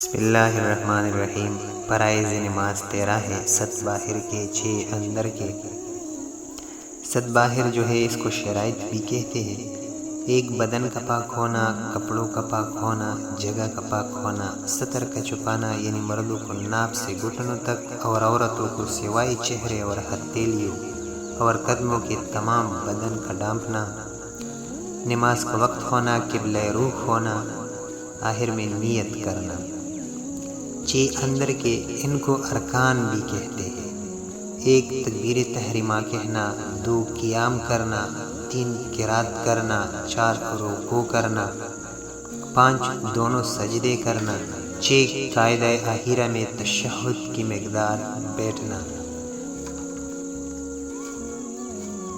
بسم اللہ الرحمن الرحیم۔ فرائض نماز 13 ہے، 7 باہر کے 6 اندر کے۔ 7 باہر جو ہے اس کو شرائط بھی کہتے ہیں۔ ایک بدن کا پاک ہونا، کپڑوں کا پاک ہونا، جگہ کا پاک ہونا، سطر کا چھپانا یعنی مردوں کو ناپ سے گھٹنوں تک اور عورتوں کو سوائے چہرے اور ہتھیلیوں اور قدموں کے تمام بدن کا ڈھانپنا، نماز کا وقت ہونا، قبلہ روح ہونا، آخر میں نیت کرنا۔ 6 اندر کے، ان کو ارکان بھی کہتے ہیں۔ 1 تکبیر تحریمہ کہنا، 2 قیام کرنا، 3 قرات کرنا، 4 رکوع کرنا، 5 دونوں سجدے کرنا، 6 قاعدہ آخرہ میں تشہد کی مقدار بیٹھنا۔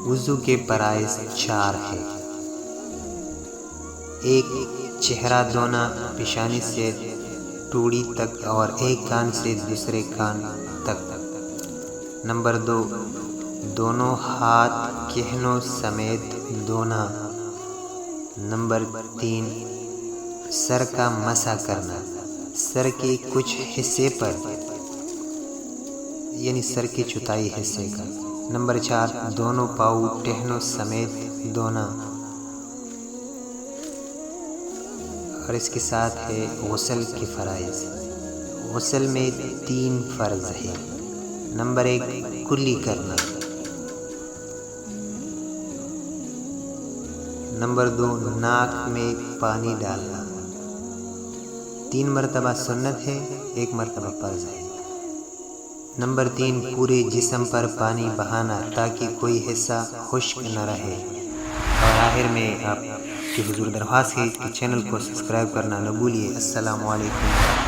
وضو کے فرائض 4 ہیں۔ 1 چہرہ دھونا، پیشانی سے ٹوڑی تک اور ایک کان سے دوسرے کان تک۔ نمبر 2 دونوں ہاتھ کہنوں سمیت دھونا۔ نمبر 3 سر کا مسح کرنا، سر کے کچھ حصے پر یعنی سر کے چوتھائی حصے کا۔ نمبر 4 دونوں پاؤں ٹہنوں سمیت دھونا۔ اور اس کے ساتھ ہے غسل کے فرائض۔ غسل میں 3 فرض ہیں۔ نمبر 1 کلی کرنا۔ نمبر 2 ناک میں پانی ڈالنا۔ 3 مرتبہ سنت ہے، 1 مرتبہ فرض ہے۔ نمبر 3 پورے جسم پر پانی بہانا تاکہ کوئی حصہ خشک نہ رہے۔ اور آخر میں آپ کی حضور درخواست ہے کہ چینل کو سبسکرائب کرنا نہ بھولیے۔ السلام علیکم۔